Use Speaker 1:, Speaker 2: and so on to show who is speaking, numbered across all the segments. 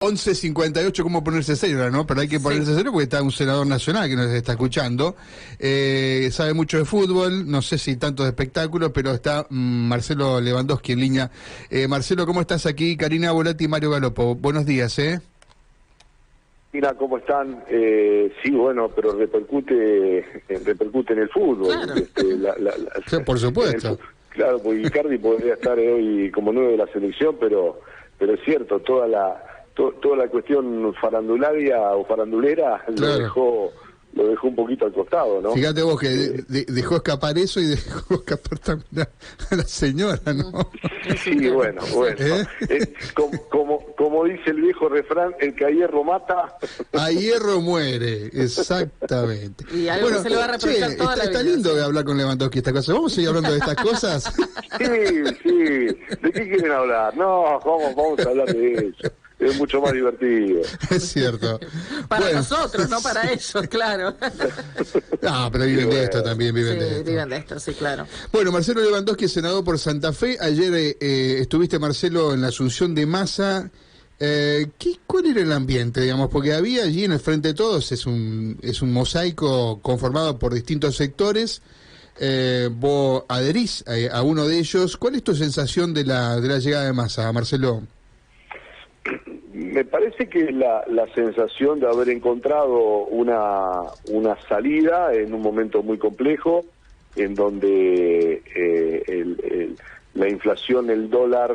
Speaker 1: 11:58, ¿cómo ponerse serio, no? Pero hay que ponerse serio porque está un senador nacional que nos está escuchando. Sabe mucho de fútbol, no sé si tanto de espectáculos, pero está Marcelo Lewandowski en línea. Marcelo, ¿cómo estás aquí? Karina Volati y Mario Galopo. Buenos días,
Speaker 2: Mira, ¿cómo están? Sí, bueno, pero repercute en el fútbol.
Speaker 3: Claro.
Speaker 1: Sí, por supuesto.
Speaker 2: Claro, porque Icardi podría estar hoy como 9 de la selección, pero es cierto, toda la cuestión farandularia o farandulera
Speaker 1: Claro.
Speaker 2: lo dejó un poquito al costado, ¿no?
Speaker 1: Fíjate vos que dejó escapar eso y dejó escapar también a la señora, ¿no?
Speaker 2: Sí, bueno. Como dice el viejo refrán, el que a hierro mata...
Speaker 1: A hierro muere, exactamente.
Speaker 3: Y algo que se le va a reprochar toda la vida.
Speaker 1: Está lindo hablar con Lewandowski esta cosa. ¿Vamos a seguir hablando de estas cosas?
Speaker 2: Sí. ¿De qué quieren hablar? No, vamos a hablar de eso. Es mucho más divertido.
Speaker 1: Es cierto.
Speaker 3: Para nosotros, no para ellos, claro.
Speaker 1: Ah, pero viven de esto también, viven de esto.
Speaker 3: Sí, claro.
Speaker 1: Bueno, Marcelo Lewandowski, senador por Santa Fe. Ayer estuviste, Marcelo, en la asunción de Massa. ¿Cuál era el ambiente, digamos? Porque había allí en el Frente de Todos, es un mosaico conformado por distintos sectores. Vos adherís a uno de ellos. ¿Cuál es tu sensación de la llegada de Massa, Marcelo?
Speaker 2: Me parece que la sensación de haber encontrado una salida en un momento muy complejo, en donde la inflación, el dólar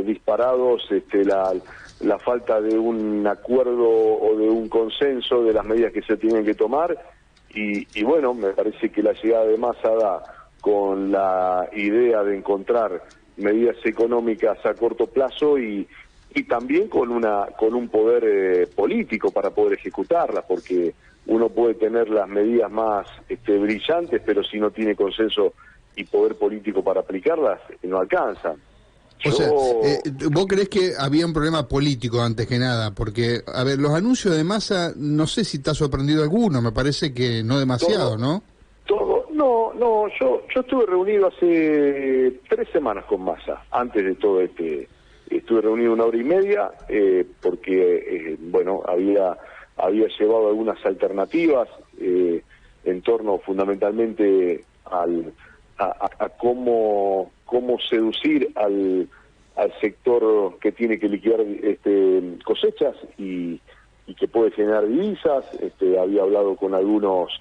Speaker 2: disparados, la falta de un acuerdo o de un consenso de las medidas que se tienen que tomar, y bueno, me parece que la llegada de Massa da con la idea de encontrar medidas económicas a corto plazo y también con un poder político para poder ejecutarlas, porque uno puede tener las medidas más brillantes, pero si no tiene consenso y poder político para aplicarlas, no alcanza.
Speaker 1: O sea, ¿vos creés que había un problema político antes que nada? Porque, a ver, los anuncios de Massa, no sé si te ha sorprendido alguno, me parece que no demasiado, ¿no?
Speaker 2: No, yo estuve reunido hace 3 semanas con Massa, antes de todo estuve reunido 1 hora y media, porque, bueno, había llevado algunas alternativas en torno fundamentalmente a cómo seducir al sector que tiene que liquidar cosechas y que puede generar divisas. Había hablado con algunos,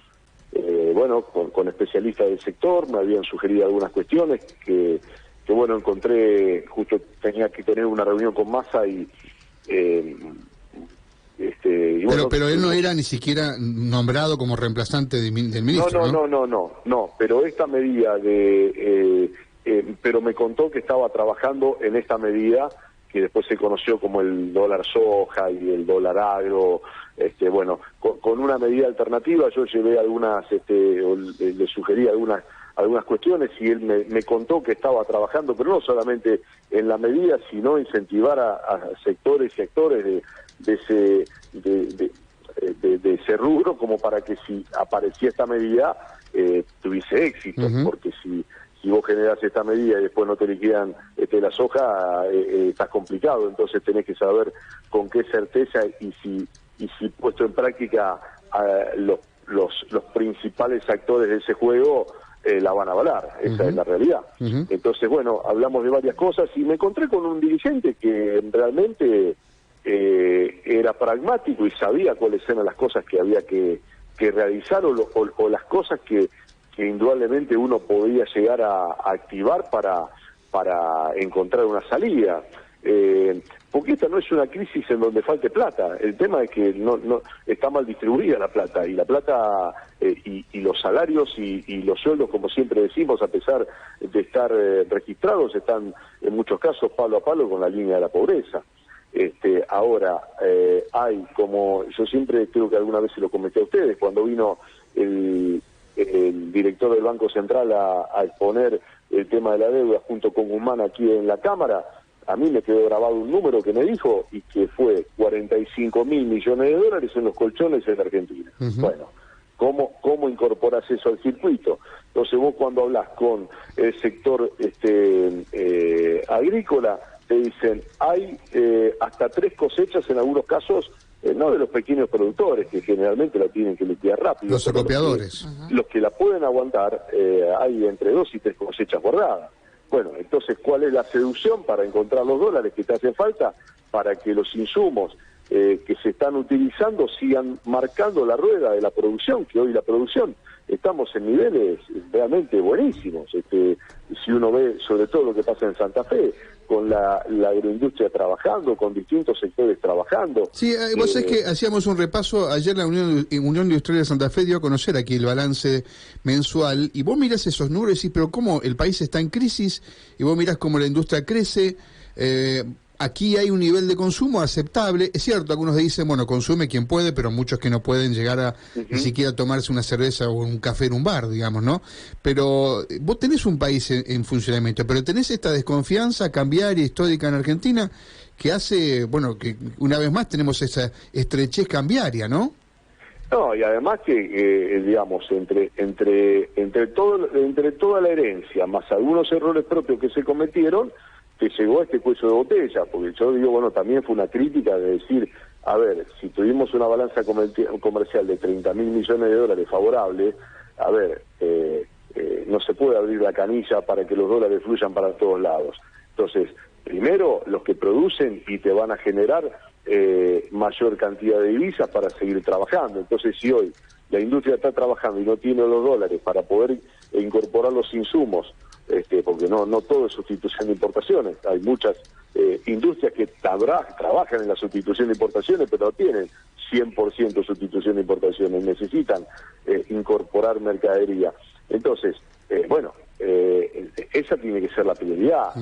Speaker 2: con especialistas del sector, me habían sugerido algunas cuestiones que bueno, encontré, justo tenía que tener una reunión con Massa y bueno,
Speaker 1: pero él no era ni siquiera nombrado como reemplazante del ministro,
Speaker 2: No, pero esta medida pero me contó que estaba trabajando en esta medida que después se conoció como el dólar soja y el dólar agro, bueno, con una medida alternativa. Yo llevé le sugerí algunas cuestiones y él me contó que estaba trabajando, pero no solamente en la medida, sino incentivar a sectores y actores de ese rubro, como para que si aparecía esta medida tuviese éxito, porque si vos generás esta medida y después no te liquidan la soja, estás complicado. Entonces tenés que saber con qué certeza y si puesto en práctica los principales actores de ese juego la van a avalar. Esa es la realidad. Entonces, bueno, hablamos de varias cosas y me encontré con un dirigente que realmente era pragmático y sabía cuáles eran las cosas que había que realizar o las cosas que indudablemente uno podía llegar a activar para encontrar una salida. Porque esta no es una crisis en donde falte plata. El tema es que no está mal distribuida la plata, y la plata y los salarios y los sueldos, como siempre decimos, a pesar de estar registrados, están en muchos casos palo a palo con la línea de la pobreza. Ahora, hay, como yo siempre creo que alguna vez se lo comenté a ustedes, cuando vino el director del Banco Central a exponer el tema de la deuda junto con Guzmán aquí en la Cámara, a mí me quedó grabado un número que me dijo, y que fue 45.000 millones de dólares en los colchones en Argentina. Bueno, ¿cómo incorporás eso al circuito? Entonces vos, cuando hablas con el sector agrícola, te dicen, hay hasta 3 cosechas en algunos casos, no de los pequeños productores, que generalmente la tienen que liquidar rápido.
Speaker 1: Los acopiadores.
Speaker 2: Los que la pueden aguantar, hay entre 2 y 3 cosechas guardadas. Bueno, entonces, ¿cuál es la seducción para encontrar los dólares que te hacen falta para que los insumos que se están utilizando sigan marcando la rueda de la producción, que hoy la producción estamos en niveles realmente buenísimos? Si uno ve sobre todo lo que pasa en Santa Fe, con la agroindustria trabajando, con distintos sectores trabajando.
Speaker 1: Sí, vos sabés que hacíamos un repaso, ayer la Unión Industrial de Santa Fe dio a conocer aquí el balance mensual, y vos mirás esos números y decís, pero cómo el país está en crisis, y vos mirás cómo la industria crece, aquí hay un nivel de consumo aceptable. Es cierto, algunos dicen, bueno, consume quien puede, pero muchos que no pueden llegar a ni siquiera tomarse una cerveza o un café en un bar, digamos, ¿no? Pero vos tenés un país en funcionamiento, pero tenés esta desconfianza cambiaria histórica en Argentina que hace, bueno, que una vez más tenemos esa estrechez cambiaria, ¿no?
Speaker 2: No, y además que, digamos, entre toda la herencia, más algunos errores propios que se cometieron, que llegó a este cuello de botella, porque yo digo, bueno, también fue una crítica de decir, a ver, si tuvimos una balanza comercial de 30.000 millones de dólares favorable, a ver, no se puede abrir la canilla para que los dólares fluyan para todos lados. Entonces, primero, los que producen y te van a generar mayor cantidad de divisas para seguir trabajando. Entonces, si hoy la industria está trabajando y no tiene los dólares para poder incorporar los insumos, porque no todo es sustitución de importaciones, hay muchas industrias que trabajan en la sustitución de importaciones, pero no tienen 100% sustitución de importaciones, necesitan incorporar mercadería. Entonces, esa tiene que ser la prioridad.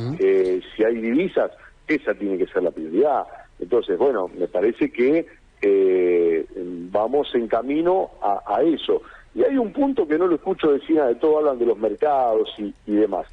Speaker 2: Si hay divisas, esa tiene que ser la prioridad. Entonces, bueno, me parece que vamos en camino a eso. Y hay un punto que no lo escucho decir nada de todo, hablan de los mercados y demás.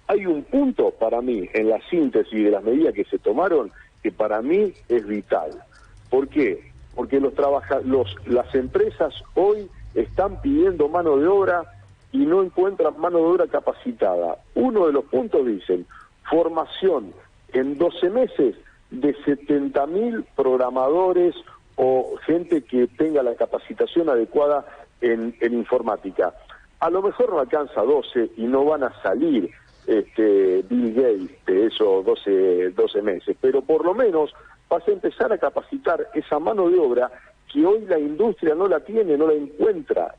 Speaker 2: Hay un punto para mí en la síntesis de las medidas que se tomaron que para mí es vital. ¿Por qué? Porque las empresas hoy están pidiendo mano de obra y no encuentran mano de obra capacitada. Uno de los puntos dicen, formación en 12 meses de 70.000 programadores o gente que tenga la capacitación adecuada en informática. A lo mejor no alcanza 12 y no van a salir Bill Gates de esos 12 meses, pero por lo menos vas a empezar a capacitar esa mano de obra que hoy la industria no la tiene, no la encuentra.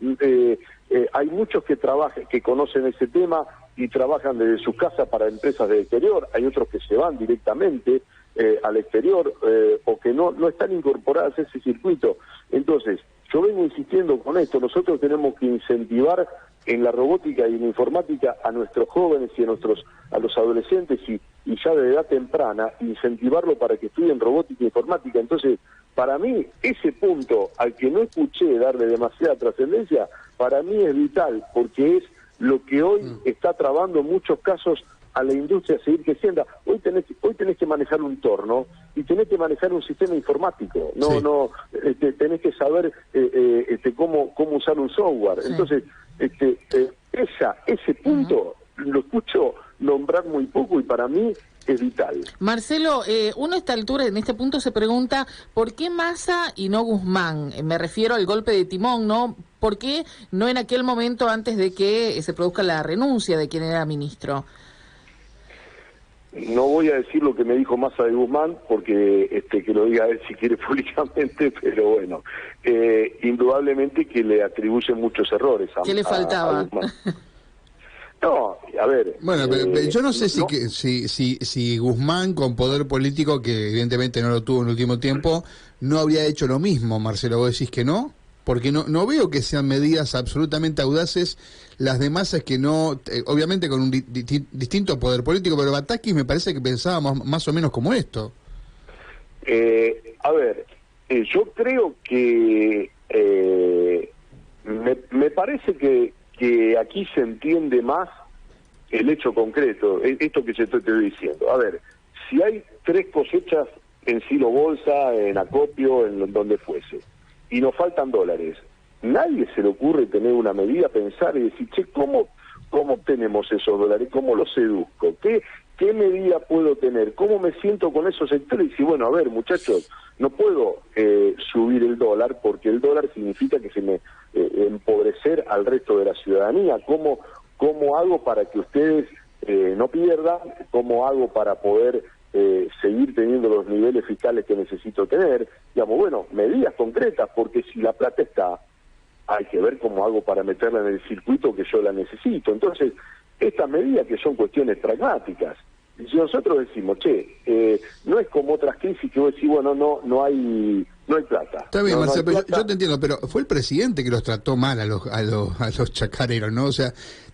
Speaker 2: Hay muchos que conocen ese tema y trabajan desde su casa para empresas del exterior, hay otros que se van directamente al exterior o que no están incorporadas a ese circuito. Entonces, yo vengo insistiendo con esto, nosotros tenemos que incentivar en la robótica y en la informática a nuestros jóvenes y a los adolescentes y ya de edad temprana, incentivarlo para que estudien robótica e informática. Entonces, para mí, ese punto al que no escuché darle demasiada trascendencia, para mí es vital, porque es lo que hoy está trabando en muchos casos a la industria a seguir creciendo. Hoy tenés que manejar un torno y tenés que manejar un sistema informático. Tenés que saber cómo usar un software. Sí. Entonces, ese punto lo escucho nombrar muy poco y para mí es vital.
Speaker 3: Marcelo, uno a esta altura, en este punto, se pregunta ¿por qué Massa y no Guzmán? Me refiero al golpe de timón, ¿no? ¿Por qué no en aquel momento antes de que se produzca la renuncia de quien era ministro?
Speaker 2: No voy a decir lo que me dijo Massa de Guzmán, porque que lo diga él si quiere públicamente, pero bueno, indudablemente que le atribuyen muchos errores a
Speaker 3: ¿qué le faltaba?
Speaker 2: A Guzmán. No, a ver...
Speaker 1: Bueno, yo no sé si Guzmán, con poder político, que evidentemente no lo tuvo en el último tiempo, no habría hecho lo mismo, Marcelo. ¿Vos decís que no? Porque no veo que sean medidas absolutamente audaces las de Massa, que no, obviamente con un distinto poder político, pero Batakis me parece que pensábamos más o menos como esto.
Speaker 2: A ver, yo creo que me parece que aquí se entiende más el hecho concreto, esto que yo te estoy diciendo. A ver, si hay 3 cosechas en Silo Bolsa, en acopio, en donde fuese, y nos faltan dólares, nadie se le ocurre tener una medida, pensar y decir, che, ¿cómo obtenemos esos dólares? ¿Cómo los seduzco? ¿Qué ¿qué medida puedo tener? ¿Cómo me siento con esos sectores? Y bueno, a ver, muchachos, no puedo subir el dólar, porque el dólar significa que se me empobrecer al resto de la ciudadanía. ¿Cómo hago para que ustedes no pierdan? ¿Cómo hago para poder seguir teniendo los niveles fiscales que necesito tener? Digamos, bueno, medidas concretas, porque si la plata está, hay que ver cómo hago para meterla en el circuito que yo la necesito. Entonces, estas medidas que son cuestiones pragmáticas, si nosotros decimos, no es como otras crisis que vos decís, bueno, no hay plata.
Speaker 1: Está bien,
Speaker 2: no,
Speaker 1: Marcelo,
Speaker 2: no
Speaker 1: pero yo te entiendo, pero fue el presidente que los trató mal a los chacareros, ¿no? O sea,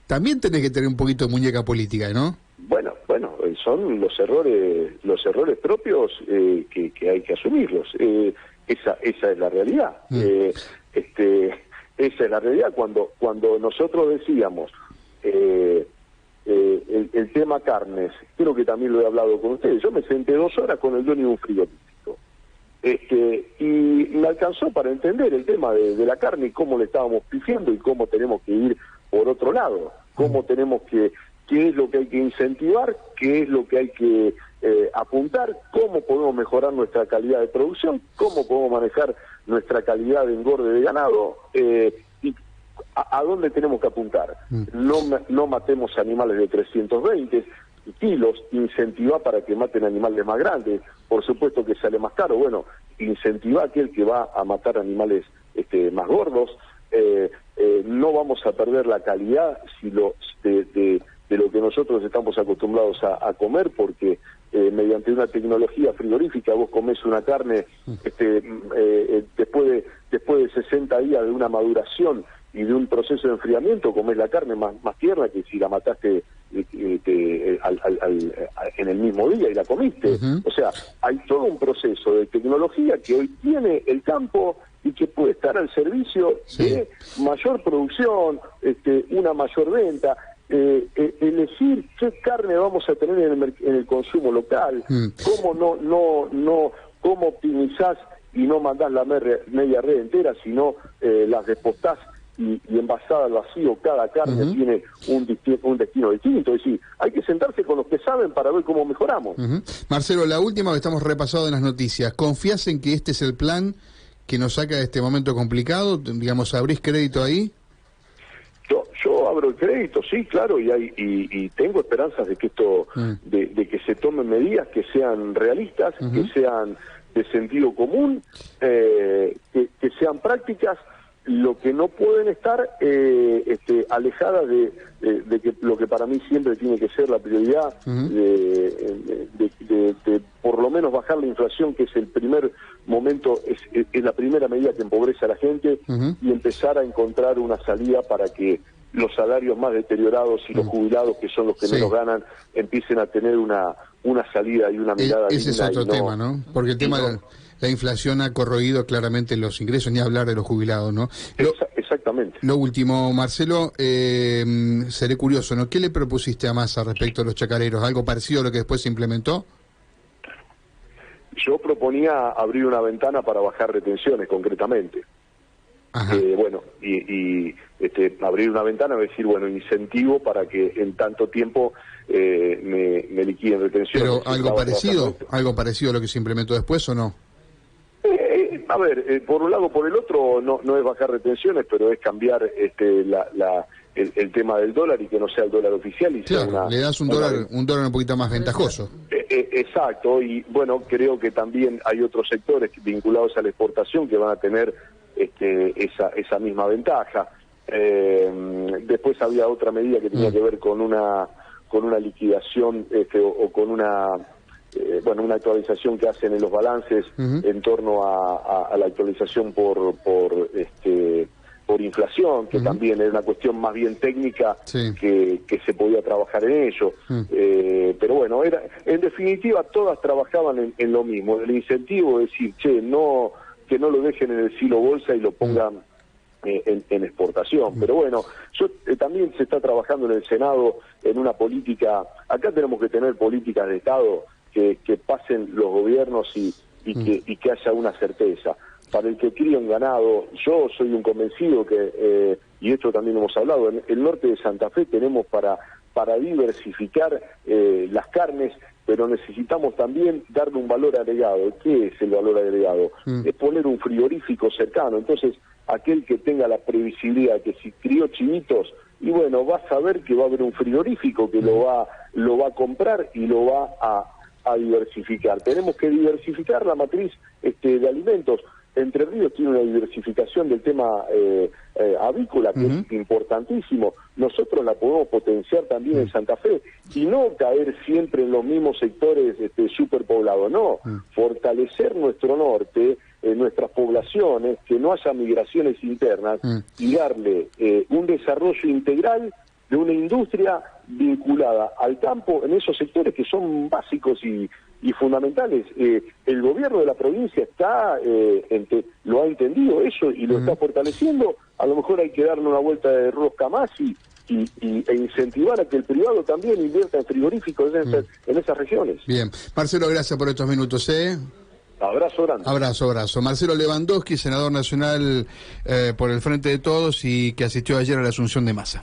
Speaker 1: también tenés que tener un poquito de muñeca política, ¿no?
Speaker 2: Bueno, son los errores propios que hay que asumirlos. Esa es la realidad. Esa es la realidad. Cuando nosotros decíamos el tema carnes, creo que también lo he hablado con ustedes, yo me senté 2 horas con el dueño de un frigorífico, y me alcanzó para entender el tema de la carne y cómo le estábamos pifiando y cómo tenemos que ir por otro lado, cómo tenemos qué es lo que hay que incentivar, qué es lo que hay que apuntar, cómo podemos mejorar nuestra calidad de producción, cómo podemos manejar nuestra calidad de engorde de ganado, y a dónde tenemos que apuntar. No matemos animales de 320 kilos, incentivar para que maten animales más grandes. Por supuesto que sale más caro, bueno, incentivar a aquel que va a matar animales más gordos. No vamos a perder la calidad de lo que nosotros estamos acostumbrados a comer, porque mediante una tecnología frigorífica vos comés una carne después de 60 días de una maduración y de un proceso de enfriamiento, comés la carne más tierna que si la mataste en el mismo día y la comiste. O sea, hay todo un proceso de tecnología que hoy tiene el campo y que puede estar al servicio de mayor producción, una mayor venta, elegir qué carne vamos a tener en el consumo local, cómo optimizás y no mandás la media red entera, sino las despostás y envasada al vacío. Cada carne tiene un destino distinto. Es decir, hay que sentarse con los que saben para ver cómo mejoramos.
Speaker 1: Marcelo, la última que estamos repasando en las noticias, ¿confías en que este es el plan que nos saca de este momento complicado? Digamos, ¿abrís crédito ahí?
Speaker 2: Yo abro el crédito, sí, claro, y tengo esperanzas de que esto, de que se tomen medidas que sean realistas, que sean de sentido común, que sean prácticas. Lo que no pueden estar alejadas de que lo que para mí siempre tiene que ser la prioridad, de por lo menos bajar la inflación, que es el primer momento, es la primera medida que empobrece a la gente, y empezar a encontrar una salida para que los salarios más deteriorados y los jubilados, que son los que menos ganan, empiecen a tener una salida y una mirada digna.
Speaker 1: Ese es otro tema, ¿no? Porque el tema de la inflación ha corroído claramente los ingresos, ni hablar de los jubilados, ¿no?
Speaker 2: Exactamente.
Speaker 1: Lo último, Marcelo, seré curioso, ¿no? ¿Qué le propusiste a Massa respecto a los chacareros? ¿Algo parecido a lo que después se implementó?
Speaker 2: Yo proponía abrir una ventana para bajar retenciones, concretamente. Abrir una ventana, es decir, incentivo para que en tanto tiempo me liquiden retenciones.
Speaker 1: ¿Pero algo parecido a lo que se implementó después o no?
Speaker 2: Por un lado, por el otro, no es bajar retenciones, pero es cambiar el tema del dólar y que no sea el dólar oficial. Y
Speaker 1: claro,
Speaker 2: sea
Speaker 1: le das un dólar un poquito más ventajoso.
Speaker 2: Exacto, y bueno, creo que también hay otros sectores vinculados a la exportación que van a tener esa misma ventaja. Después había otra medida que tenía que ver con una liquidación o con una actualización que hacen en los balances en torno a la actualización por inflación, que también es una cuestión más bien técnica, que se podía trabajar en ello. Pero bueno, en definitiva todas trabajaban en lo mismo, el incentivo, es decir, que no lo dejen en el silo bolsa y lo pongan en exportación. Pero bueno, también se está trabajando en el Senado en una política. Acá tenemos que tener políticas de Estado que pasen los gobiernos y que haya una certeza. Para el que cría un ganado, yo soy un convencido que, y esto también hemos hablado, en el norte de Santa Fe tenemos para para diversificar las carnes, pero necesitamos también darle un valor agregado. ¿Qué es el valor agregado? Es poner un frigorífico cercano. Entonces, aquel que tenga la previsibilidad que si crió chivitos, y bueno, va a saber que va a haber un frigorífico que lo va a comprar y lo va a diversificar. Tenemos que diversificar la matriz de alimentos. Entre Ríos tiene una diversificación del tema avícola que es importantísimo. Nosotros la podemos potenciar también en Santa Fe y no caer siempre en los mismos sectores superpoblados, no. Fortalecer nuestro norte, nuestras poblaciones, que no haya migraciones internas y darle un desarrollo integral de una industria vinculada al campo en esos sectores que son básicos y fundamentales. El gobierno de la provincia lo ha entendido eso y lo está fortaleciendo. A lo mejor hay que darle una vuelta de rosca más e incentivar a que el privado también invierta en frigoríficos en esas regiones.
Speaker 1: Bien. Marcelo, gracias por estos minutos.
Speaker 2: Abrazo grande.
Speaker 1: Abrazo. Marcelo Lewandowski, senador nacional por el Frente de Todos y que asistió ayer a la asunción de Massa.